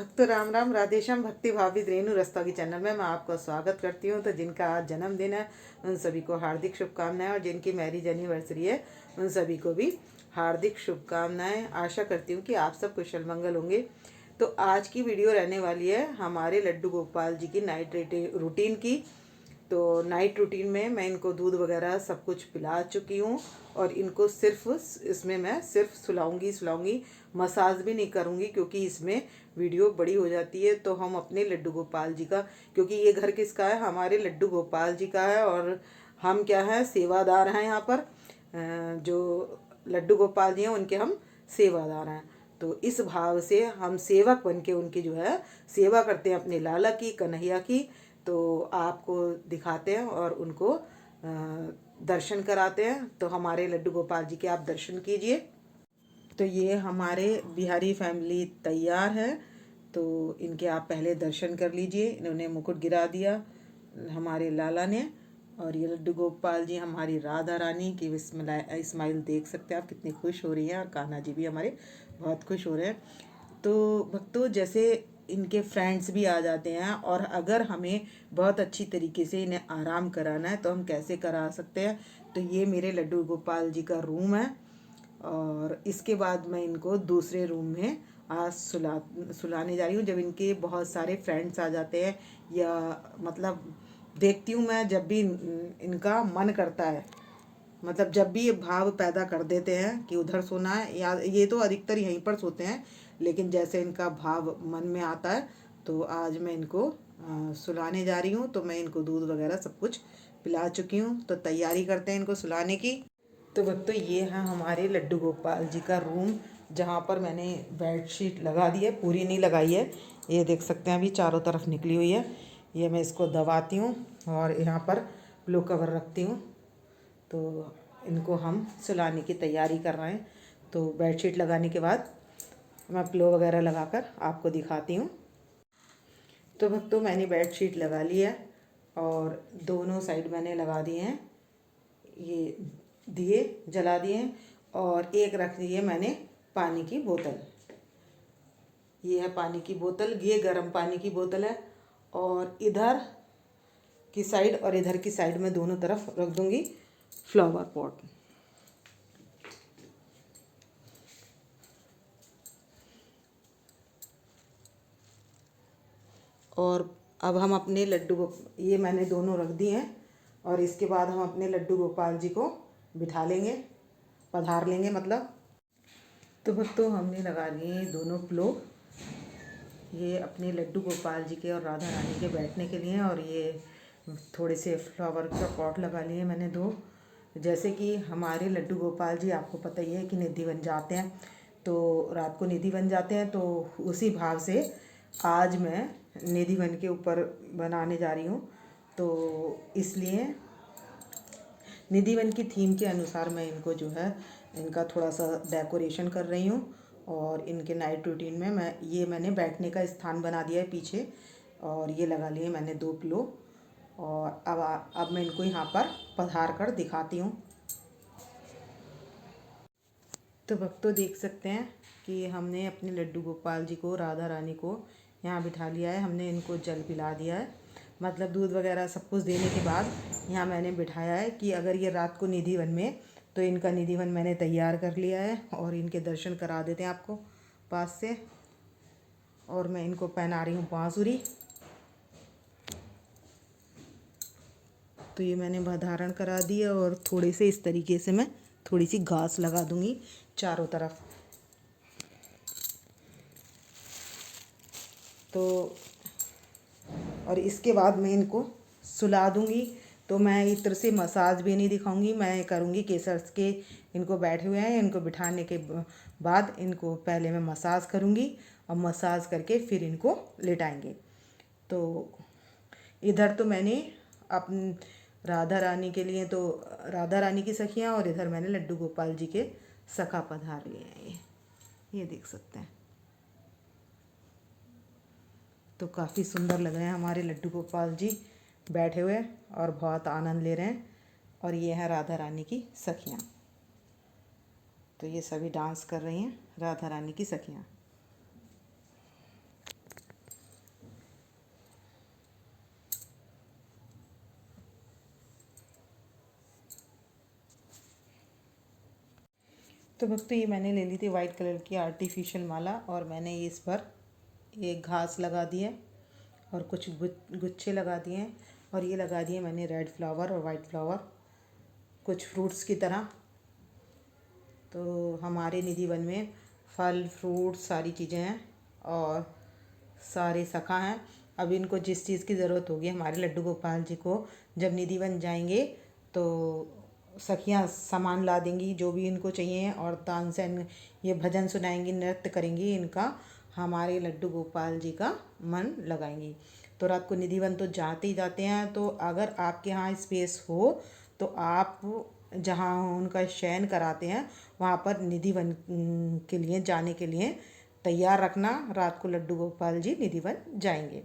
भक्त राम राम, राधेश्याम, भक्ति भावित रेणु रस्तोगी चैनल में मैं आपका स्वागत करती हूँ। तो जिनका आज जन्मदिन है उन सभी को हार्दिक शुभकामनाएं, और जिनकी मैरिज एनिवर्सरी है उन सभी को भी हार्दिक शुभकामनाएं। आशा करती हूँ कि आप सब कुशल मंगल होंगे। तो आज की वीडियो रहने वाली है हमारे लड्डू गोपाल जी की नाइट रूटीन की। तो नाइट रूटीन में मैं इनको दूध वगैरह सब कुछ पिला चुकी हूँ, और इनको सिर्फ इसमें मैं सिर्फ सुलाऊंगी, मसाज भी नहीं करूँगी, क्योंकि इसमें वीडियो बड़ी हो जाती है। तो हम अपने लड्डू गोपाल जी का, क्योंकि ये घर किसका है, हमारे लड्डू गोपाल जी का है, और हम क्या है, सेवादार हैं यहाँ पर। जो लड्डू गोपाल जी हैं उनके हम सेवादार हैं। तो इस भाव से हम सेवक बन के उनकी जो है सेवा करते हैं, अपने लाला की, कन्हैया की। तो आपको दिखाते हैं और उनको दर्शन कराते हैं। तो हमारे लड्डू गोपाल जी के आप दर्शन कीजिए। तो ये हमारे बिहारी फैमिली तैयार है, तो इनके आप पहले दर्शन कर लीजिए। इन्होंने मुकुट गिरा दिया हमारे लाला ने, और ये लड्डू गोपाल जी हमारी राधा रानी की स्माइल देख सकते हैं आप, कितनी खुश हो रही हैं, और कान्हा जी भी हमारे बहुत खुश हो रहे हैं। तो भक्तों, जैसे इनके फ्रेंड्स भी आ जाते हैं, और अगर हमें बहुत अच्छी तरीके से इन्हें आराम कराना है तो हम कैसे करा सकते हैं। तो ये मेरे लड्डू गोपाल जी का रूम है, और इसके बाद मैं इनको दूसरे रूम में आज सुलाने जा रही हूँ। जब इनके बहुत सारे फ्रेंड्स आ जाते हैं, या मतलब देखती हूँ मैं, जब भी इनका मन करता है, मतलब जब भी ये भाव पैदा कर देते हैं कि उधर सोना है, या ये तो अधिकतर यहीं पर सोते हैं, लेकिन जैसे इनका भाव मन में आता है, तो आज मैं इनको सुलाने जा रही हूँ। तो मैं इनको दूध वगैरह सब कुछ पिला चुकी हूँ, तो तैयारी करते हैं इनको सुलाने की। तो भक्तों, ये है हमारे लड्डू गोपाल जी का रूम, जहाँ पर मैंने बेडशीट लगा दी है, पूरी नहीं लगाई है, ये देख सकते हैं अभी चारों तरफ निकली हुई है। ये मैं इसको दबाती हूँ और यहाँ पर पिलो कवर रखती हूँ। तो इनको हम सुलाने की तैयारी कर रहे हैं। तो बेडशीट लगाने के बाद मैं पिलो वगैरह लगाकर आपको दिखाती हूँ। तो भक्तों, मैंने बेडशीट लगा ली है, और दोनों साइड मैंने लगा दिए हैं, ये दिए जला दिए हैं, और एक रख दी है मैंने पानी की बोतल। ये है पानी की बोतल, ये गर्म पानी की बोतल है, और इधर की साइड और इधर की साइड में दोनों तरफ रख दूंगी फ्लावर पॉट। और अब हम अपने ये मैंने दोनों रख दिए हैं, और इसके बाद हम अपने लड्डू गोपाल जी को बिठा लेंगे, पधार लेंगे मतलब। तो भक्तों, हमने लगा लिए दोनों पिलो, ये अपने लड्डू गोपाल जी के और राधा रानी के बैठने के लिए, और ये थोड़े से फ्लावर का पॉट लगा लिए मैंने दो। जैसे कि हमारे लड्डू गोपाल जी, आपको पता ही है कि निधि बन जाते हैं, तो रात को निधि बन जाते हैं। तो उसी भाव से आज मैं निधि बन के ऊपर बनाने जा रही हूँ। तो इसलिए निधि वन की थीम के अनुसार मैं इनको जो है, इनका थोड़ा सा डेकोरेशन कर रही हूँ। और इनके नाइट रूटीन में मैंने बैठने का स्थान बना दिया है पीछे, और ये लगा लिए मैंने दो पिलो। और अब मैं इनको यहाँ पर पधार कर दिखाती हूँ। तो भक्तों, देख सकते हैं कि हमने अपने लड्डू गोपाल जी को, राधा रानी को यहाँ बिठा लिया है। हमने इनको जल पिला दिया है, मतलब दूध वगैरह सब कुछ देने के बाद यहाँ मैंने बिठाया है कि अगर ये रात को निधि वन में, तो इनका निधि वन मैंने तैयार कर लिया है, और इनके दर्शन करा देते हैं आपको पास से। और मैं इनको पहना रही हूँ बांसुरी। तो ये मैंने धारण करा दी है, और थोड़े से इस तरीके से मैं थोड़ी सी घास लगा दूंगी चारों तरफ। तो और इसके बाद मैं इनको सुला दूंगी। तो मैं इस तरह से मसाज भी नहीं दिखाऊंगी, मैं करूंगी केसर के, इनको बैठे हुए हैं, इनको बिठाने के बाद इनको पहले मैं मसाज करूंगी, और मसाज करके फिर इनको लेटाएंगे। तो इधर तो मैंने अपन राधा रानी के लिए, तो राधा रानी की सखियाँ, और इधर मैंने लड्डू गोपाल जी के सखा पधार लिए हैं। ये देख सकते हैं। तो काफ़ी सुंदर लग रहे हैं हमारे लड्डू गोपाल जी बैठे हुए, और बहुत आनंद ले रहे हैं। और ये है राधा रानी की सखियाँ। तो ये सभी डांस कर रही हैं, राधा रानी की सखियाँ। तो भक्तों ये मैंने ले ली थी वाइट कलर की आर्टिफिशियल माला और मैंने इस पर एक घास लगा दी है और कुछ गुच्छे लगा दिए हैं और ये लगा दिए मैंने रेड फ्लावर और वाइट फ्लावर कुछ फ्रूट्स की तरह। तो हमारे निधि वन में फल फ्रूट सारी चीज़ें हैं और सारे सखा हैं। अब इनको जिस चीज़ की ज़रूरत होगी हमारे लड्डू गोपाल जी को जब निधि वन जाएंगे तो सखियाँ सामान ला देंगी जो भी इनको चाहिए और तानसेन ये भजन सुनाएंगी नृत्य करेंगी इनका हमारे लड्डू गोपाल जी का मन लगाएंगी। तो रात को निधि वन तो जाते ही जाते हैं। तो अगर आपके यहाँ स्पेस हो तो आप जहाँ उनका शयन कराते हैं वहाँ पर निधि वन के लिए जाने के लिए तैयार रखना। रात को लड्डू गोपाल जी निधि वन जाएंगे।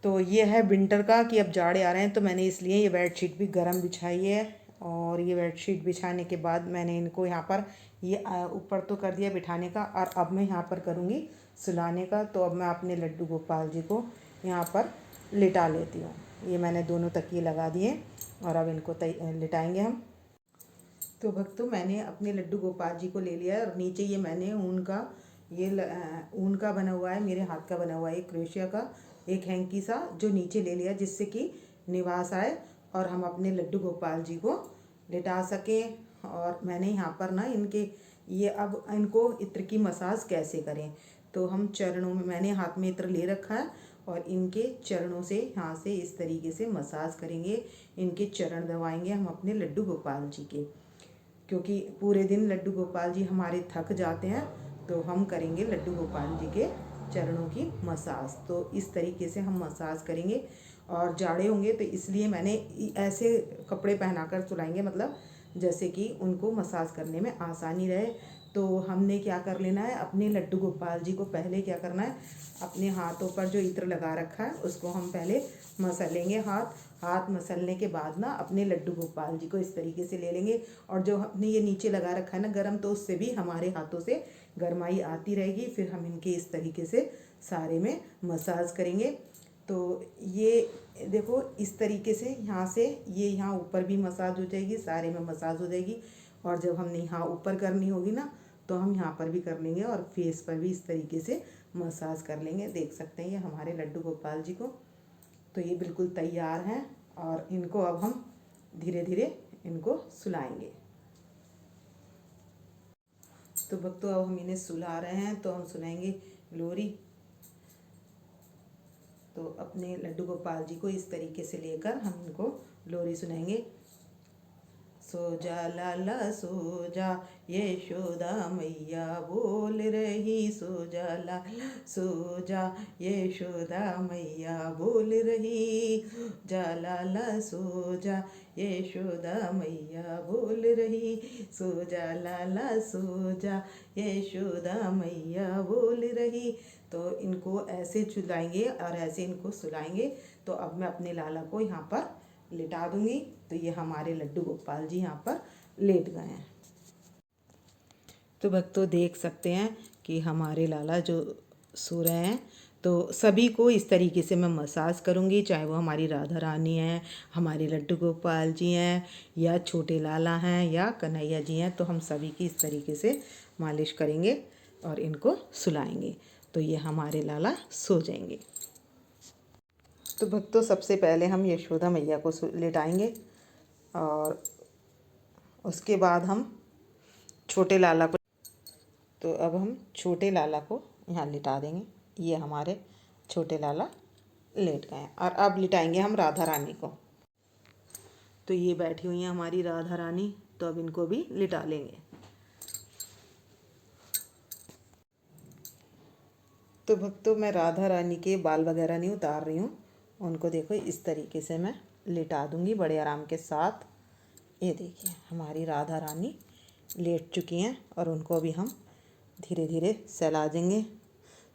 तो ये है विंटर का कि अब जाड़े आ रहे हैं तो मैंने इसलिए ये बेडशीट भी गर्म बिछाई है और ये बेडशीट बिछाने के बाद मैंने इनको यहाँ पर ये ऊपर तो कर दिया बिठाने का और अब मैं यहाँ पर करूँगी सुलाने का। तो अब मैं अपने लड्डू गोपाल जी को यहाँ पर लिटा लेती हूँ। ये मैंने दोनों तकिए लगा दिए और अब इनको लिटाएंगे हम। तो भक्तों मैंने अपने लड्डू गोपाल जी को ले लिया और नीचे ये मैंने ऊन का बना हुआ है मेरे हाथ का बना हुआ है एक क्रोशिया का एक हैंकी सा जो नीचे ले लिया जिससे कि निवास आए और हम अपने लड्डू गोपाल जी को लिटा सकें। और मैंने यहाँ पर ना अब इनको इत्र की मसाज कैसे करें तो हम चरणों में मैंने हाथ में इत्र ले रखा है और इनके चरणों से यहाँ से इस तरीके से मसाज करेंगे। इनके चरण दबाएंगे हम अपने लड्डू गोपाल जी के क्योंकि पूरे दिन लड्डू गोपाल जी हमारे थक जाते हैं तो हम करेंगे लड्डू गोपाल जी के चरणों की मसाज। तो इस तरीके से हम मसाज करेंगे और जाड़े होंगे तो इसलिए मैंने ऐसे कपड़े पहनाकर सुलाएंगे मतलब जैसे कि उनको मसाज करने में आसानी रहे। तो हमने क्या कर लेना है अपने लड्डू गोपाल जी को पहले क्या करना है अपने हाथों पर जो इत्र लगा रखा है उसको हम पहले मसलेंगे। हाथ मसलने के बाद ना अपने लड्डू गोपाल जी को इस तरीके से ले लेंगे और जो हमने ये नीचे लगा रखा है ना गरम तो उससे भी हमारे हाथों से गरमाई आती रहेगी। फिर हम इनके इस तरीके से सारे में मसाज करेंगे। तो ये देखो इस तरीके से यहाँ से ये यहाँ ऊपर भी मसाज हो जाएगी सारे में मसाज हो जाएगी और जब हमने यहाँ ऊपर करनी होगी ना तो हम यहाँ पर भी कर लेंगे और फेस पर भी इस तरीके से मसाज कर लेंगे। देख सकते हैं ये हमारे लड्डू गोपाल जी को। तो ये बिल्कुल तैयार हैं और इनको अब हम धीरे धीरे इनको सुलाएंगे। तो भक्तों अब हम इन्हें सुला रहे हैं तो हम सुनाएंगे लोरी। तो अपने लड्डू गोपाल जी को इस तरीके से लेकर हम इनको लोरी सुनाएंगे। सो जा लाला सो जा यशोदा मैया बोल रही सो जा लाला सो जा यशोदा मैया बोल रही जा लाला सो जा यशोदा मैया बोल रही सो जा लाला सो जा यशोदा मैया बोल रही। तो इनको ऐसे झुलाएंगे और ऐसे इनको सुलाएंगे। तो अब मैं अपने लाला को यहाँ पर लिटा दूंगी। तो ये हमारे लड्डू गोपाल जी यहाँ पर लेट गए हैं। तो भक्तों देख सकते हैं कि हमारे लाला जो सो रहे हैं। तो सभी को इस तरीके से मैं मसाज करूँगी चाहे वो हमारी राधा रानी हैं हमारे लड्डू गोपाल जी हैं या छोटे लाला हैं या कन्हैया जी हैं। तो हम सभी की इस तरीके से मालिश करेंगे और इनको सुलाएंगे तो ये हमारे लाला सो जाएंगे। तो भक्तों सबसे पहले हम यशोदा मैया को लिटाएंगे और उसके बाद हम छोटे लाला को। तो अब हम छोटे लाला को यहाँ लिटा देंगे। ये हमारे छोटे लाला लेट गए हैं और अब लिटाएंगे हम राधा रानी को। तो ये बैठी हुई हैं हमारी राधा रानी। तो अब इनको भी लिटा लेंगे। तो भक्तों मैं राधा रानी के बाल वगैरह नहीं उतार रही हूँ। उनको देखो इस तरीके से मैं लिटा दूँगी बड़े आराम के साथ। ये देखिए हमारी राधा रानी लेट चुकी हैं और उनको भी हम धीरे धीरे सहला देंगे।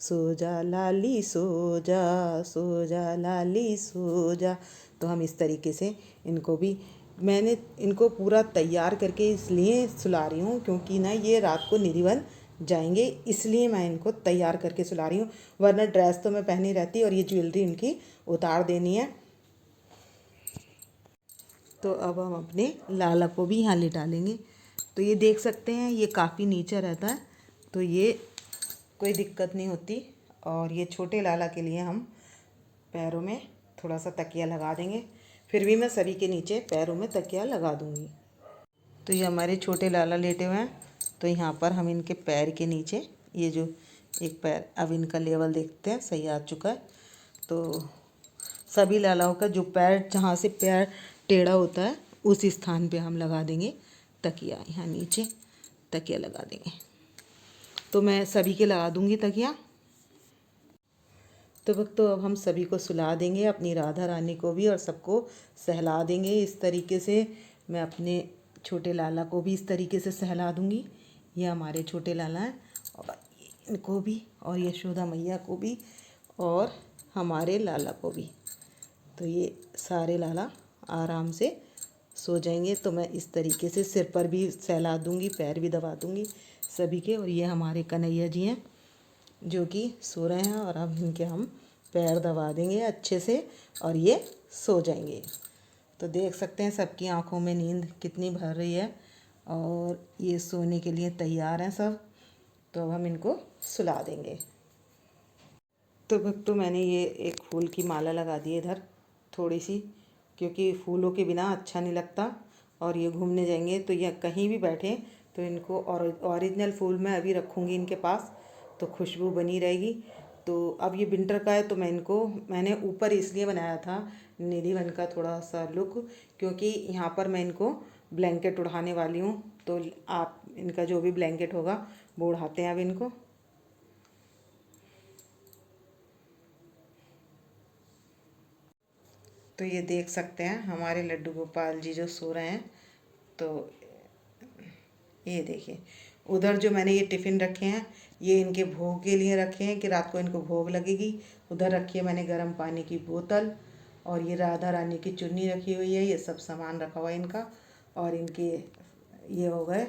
सो जा लाली सो जा लाली सो जा। तो हम इस तरीके से इनको भी मैंने इनको पूरा तैयार करके इसलिए सुला रही हूँ क्योंकि ना ये रात को निधि वन जाएंगे इसलिए मैं इनको तैयार करके सुला रही हूँ। वरना ड्रेस तो मैं पहनी रहती और ये ज्वेलरी इनकी उतार देनी है। तो अब हम अपने लाला को भी यहाँ लिटा लेंगे। तो ये देख सकते हैं ये काफ़ी नीचे रहता है, तो ये कोई दिक्कत नहीं होती। और ये छोटे लाला के लिए हम पैरों में थोड़ा सा तकिया लगा देंगे, फिर भी मैं सभी के नीचे पैरों में तकिया लगा दूंगी। तो ये हमारे छोटे लाला लेटे हुए हैं, तो यहाँ पर हम इनके पैर के नीचे ये जो एक पैर, अब इनका लेवल देखते हैं सही आ चुका है। तो सभी लालाओं का जो पैर, जहाँ से पैर टेढ़ा होता है उस स्थान पे हम लगा देंगे तकिया, यहाँ नीचे तकिया लगा देंगे। तो मैं सभी के लगा दूंगी तकिया। तो अब हम सभी को सुला देंगे, अपनी राधा रानी को भी और सबको सहला देंगे। इस तरीके से मैं अपने छोटे लाला को भी इस तरीके से सहला दूंगी। ये हमारे छोटे लाला हैं, और इनको भी, और यशोदा मैया को भी, और हमारे लाला को भी। तो ये सारे लाला आराम से सो जाएंगे। तो मैं इस तरीके से सिर पर भी सहला दूंगी, पैर भी दबा दूंगी सभी के। और ये हमारे कन्हैया जी हैं जो कि सो रहे हैं, और अब इनके हम पैर दबा देंगे अच्छे से और ये सो जाएंगे। तो देख सकते हैं सबकी आंखों में नींद कितनी भर रही है, और ये सोने के लिए तैयार हैं सब। तो अब हम इनको सुला देंगे। तो भक्तों मैंने ये एक फूल की माला लगा दी है इधर थोड़ी सी, क्योंकि फूलों के बिना अच्छा नहीं लगता। और ये घूमने जाएंगे तो ये कहीं भी बैठे तो इनको ओरिजिनल फूल मैं अभी रखूँगी इनके पास, तो खुशबू बनी रहेगी। तो अब ये विंटर का है, तो मैंने ऊपर इसलिए बनाया था निधि वन का थोड़ा सा लुक, क्योंकि यहाँ पर मैं इनको ब्लैंकेट उड़ाने वाली हूँ। तो आप इनका जो भी ब्लैंकेट होगा वो उड़ाते हैं अब इनको। तो ये देख सकते हैं हमारे लड्डू गोपाल जी जो सो रहे हैं। तो ये देखिए उधर जो मैंने ये टिफ़िन रखे हैं, ये इनके भोग के लिए रखे हैं कि रात को इनको भोग लगेगी। उधर रखी है मैंने गर्म पानी की बोतल, और ये राधा रानी की चुन्नी रखी हुई है। ये सब सामान रखा हुआ है इनका। और इनके ये हो गए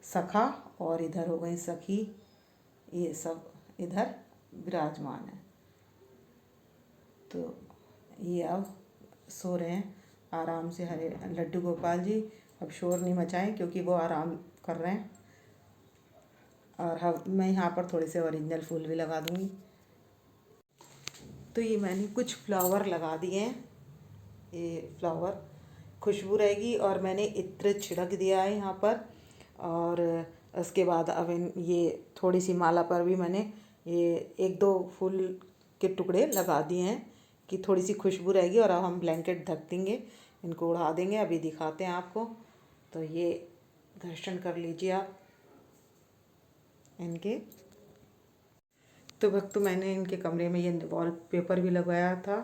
सखा, और इधर हो गई सखी, ये सब इधर विराजमान है। तो ये अब सो रहे हैं आराम से हरे लड्डू गोपाल जी। अब शोर नहीं मचाएं क्योंकि वो आराम कर रहे हैं। और मैं यहाँ पर थोड़े से ओरिजिनल फूल भी लगा दूँगी। तो ये मैंने कुछ फ्लावर लगा दिए हैं, ये फ्लावर खुशबू रहेगी। और मैंने इत्र छिड़क दिया है यहाँ पर। और उसके बाद अब ये थोड़ी सी माला पर भी मैंने ये एक दो फूल के टुकड़े लगा दिए हैं कि थोड़ी सी खुशबू रहेगी। और अब हम ब्लैंकेट ढक देंगे, इनको उड़ा देंगे। अभी दिखाते हैं आपको। तो ये दर्शन कर लीजिए आप इनके। तो भक्तों मैंने इनके कमरे में ये वॉलपेपर भी लगाया था,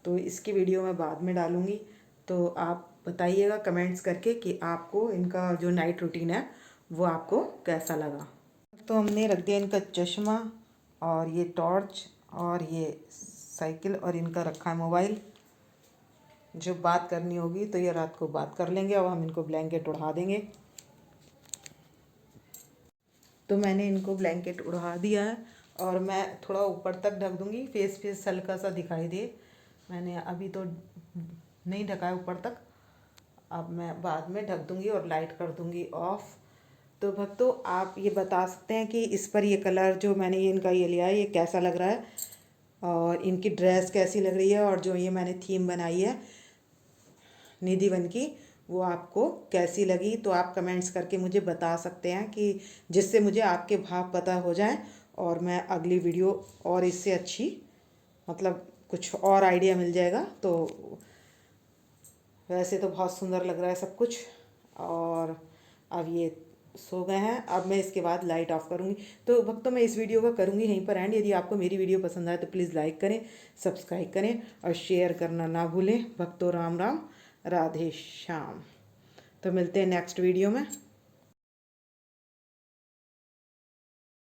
तो इसकी वीडियो मैं बाद में डालूँगी। तो आप बताइएगा कमेंट्स करके कि आपको इनका जो नाइट रूटीन है वो आपको कैसा लगा। तो हमने रख दिया इनका चश्मा, और ये टॉर्च, और ये साइकिल, और इनका रखा है मोबाइल। जो बात करनी होगी तो ये रात को बात कर लेंगे। अब हम इनको ब्लैंकेट उड़ा देंगे। तो मैंने इनको ब्लैंकेट उड़ा दिया है, और मैं थोड़ा ऊपर तक ढक दूँगी, फेस हल्का सा दिखाई दे। मैंने अभी तो नहीं ढका है ऊपर तक, अब मैं बाद में ढक दूँगी और लाइट कर दूँगी ऑफ। तो भक्तों आप ये बता सकते हैं कि इस पर ये कलर जो मैंने ये इनका ये लिया है ये कैसा लग रहा है, और इनकी ड्रेस कैसी लग रही है, और जो ये मैंने थीम बनाई है निधि वन की वो आपको कैसी लगी। तो आप कमेंट्स करके मुझे बता सकते हैं कि जिससे मुझे आपके भाव पता हो जाए, और मैं अगली वीडियो और इससे अच्छी, मतलब कुछ और आइडिया मिल जाएगा। तो वैसे तो बहुत सुंदर लग रहा है सब कुछ। और अब ये सो गए हैं, अब मैं इसके बाद लाइट ऑफ करूँगी। तो भक्तों मैं इस वीडियो का करूँगी यहीं पर एंड। यदि आपको मेरी वीडियो पसंद आए तो प्लीज़ लाइक करें, सब्सक्राइब करें और शेयर करना ना भूलें। भक्तों राम राम, राधे श्याम। तो मिलते हैं नेक्स्ट वीडियो में।